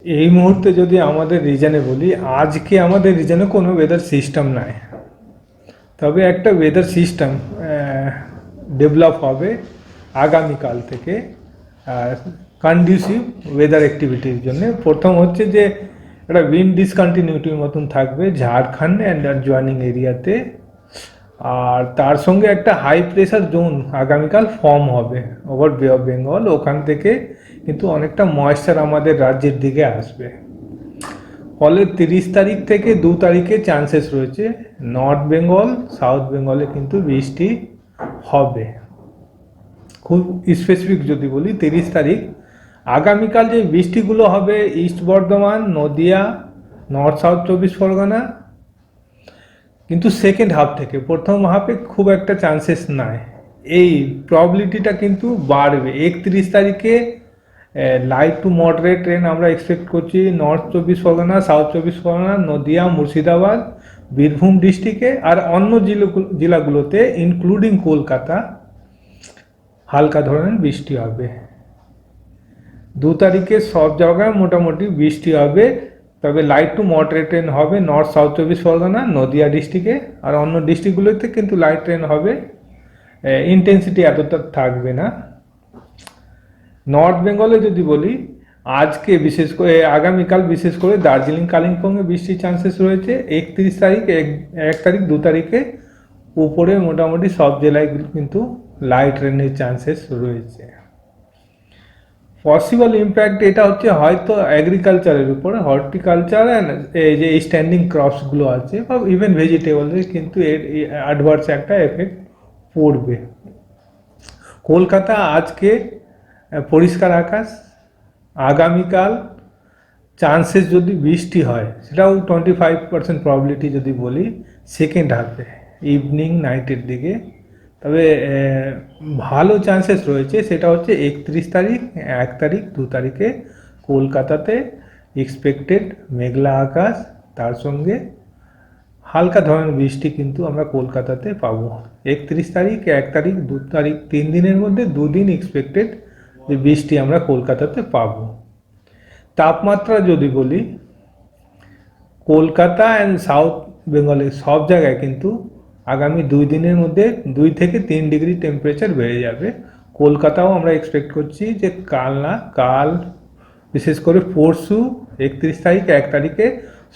এই মুহূর্তে যদি আমাদের রিজনে বলি, আজকে আমাদের রিজনে কোনো ওয়েদার সিস্টেম নাই, তবে একটা ওয়েদার সিস্টেম ডেভেলপ হবে আগামীকাল থেকে কন্ডিউসিভ ওয়েদার অ্যাক্টিভিটির জন্য। প্রথম হচ্ছে যে একটা উইন্ড ডিসকন্টিনিউটির মতন থাকবে ঝাড়খণ্ড অ্যান্ড জয়েনিং এরিয়াতে, আর তার সঙ্গে একটা হাই প্রেশার জোন আগামীকাল ফর্ম হবে ওভার বে অফ বেঙ্গল। ওখান থেকে কিন্তু অনেকটা ময়েশ্চার আমাদের রাজ্যের দিকে আসবে। ফলে 30 তারিখ থেকে 2 তারিখে চান্সেস রয়েছে নর্থ বেঙ্গল সাউথ বেঙ্গলে কিন্তু বৃষ্টি হবে। খুব স্পেসিফিক যদি বলি, 30 তারিখ আগামীকাল যে বৃষ্টিগুলো হবে east Bardhaman, Nadia, north south 24 Pargana, কিন্তু সেকেন্ড হাফ থেকে, প্রথম হাফে খুব একটা চান্সেস নাই। এই প্রবাবিলিটিটা কিন্তু বাড়বে। 31 তারিখে লাইট টু মডারেট রেন আমরা এক্সপেক্ট করছি নর্থ 24 পরগনা, সাউথ 24 পরগনা, নদিয়া, মুর্শিদাবাদ, বীরভূম ডিস্ট্রিক্টে, আর অন্য জেলাগুলোতে ইনক্লুডিং কলকাতা হালকা ধরনের বৃষ্টি হবে। 2 তারিখে সব জায়গায় মোটামুটি বৃষ্টি হবে, তবে লাইট টু মডারেট রেন হবে নর্থ সাউথ 24 পরগনা, নদিয়া ডিস্ট্রিক্টে, আর অন্য ডিস্ট্রিক্টগুলোতে কিন্তু লাইট রেন হবে, ইন্টেন্সিটি এতটা থাকবে না। নর্থ বেঙ্গলে যদি বলি, আজকে বিশেষ করে আগামীকাল বিশেষ করে দার্জিলিং কালিম্পংয়ে বৃষ্টির চান্সেস রয়েছে। 31 তারিখ, 1 তারিখ, 2 তারিখে উপরে মোটামুটি সব জেলায় কিন্তু লাইট রেনের চান্সেস রয়েছে। পসিবল ইম্প্যাক্ট এটা হচ্ছে হয়তো অ্যাগ্রিকালচারের উপরে, হর্টিকালচার অ্যান্ড এই যে স্ট্যান্ডিং ক্রপসগুলো আছে বা ইভেন ভেজিটেবলের কিন্তু এর অ্যাডভার্স একটা এফেক্ট পড়বে। কলকাতা আজকে পরিষ্কার আকাশ, আগামীকাল চান্সেস যদি বৃষ্টি হয় সেটাও 25% প্রবাবিলিটি যদি বলি সেকেন্ড হাফে, ইভিনিং নাইটের দিকে। তবে ভালো চান্সেস রয়েছে, সেটা হচ্ছে 31 তারিখ, 1 তারিখ, 2 তারিখে কলকাতাতে এক্সপেক্টেড মেঘলা আকাশ, তার সঙ্গে হালকা ধরনের বৃষ্টি কিন্তু আমরা কলকাতাতে পাবো। 31 তারিখ, 1 তারিখ, 2 তারিখ, 3 দিনের মধ্যে 2 দিন এক্সপেক্টেড যে বৃষ্টি আমরা কলকাতাতে পাবো। তাপমাত্রা যদি বলি, কলকাতা অ্যান্ড সাউথ বেঙ্গলের সব জায়গায় কিন্তু আগামী 2 দিনের মধ্যে 2 থেকে 3 ডিগ্রি টেম্পারেচার বেড়ে যাবে। কলকাতাও আমরা এক্সপেক্ট করছি যে কাল বিশেষ করে পরশু 31 তারিখ, 1 তারিখে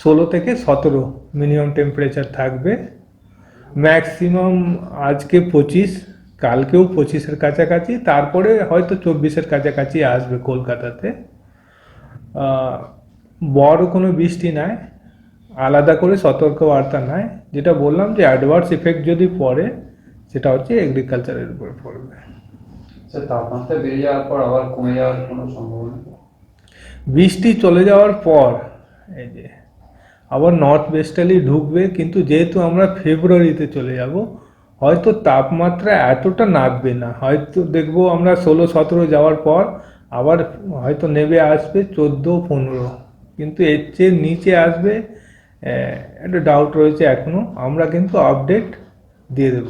16 থেকে 17 মিনিমাম টেম্পারেচার থাকবে। ম্যাক্সিমাম আজকে 25, কালকেও 25-এর কাছাকাছি, তারপরে হয়তো 24-এর কাছাকাছি আসবে কলকাতাতে। বড় কোনো বৃষ্টি নাই, আলাদা করে সতর্কবার্তা নাই। যেটা বললাম যে অ্যাডভার্স ইফেক্ট যদি পড়ে সেটা হচ্ছে এগ্রিকালচারের উপর পড়বে। তাপমাত্রা বেড়ে যাওয়ার পর আবার কমে যাওয়ার কোনো সম্ভাবনা? বৃষ্টি চলে যাওয়ার পর এই যে আবার নর্থ ওয়েস্টার্লি ঢুকবে, কিন্তু যেহেতু আমরা ফেব্রুয়ারিতে চলে যাব, হয়তো তাপমাত্রা এতটা নামবে না। হয়তো দেখবো আমরা 16-17 যাওয়ার পর আবার হয়তো নেমে আসবে 14-15, কিন্তু এর চেয়ে নিচে আসবে একটা ডাউট রয়েছে এখনও। আমরা কিন্তু আপডেট দিয়ে দেবো।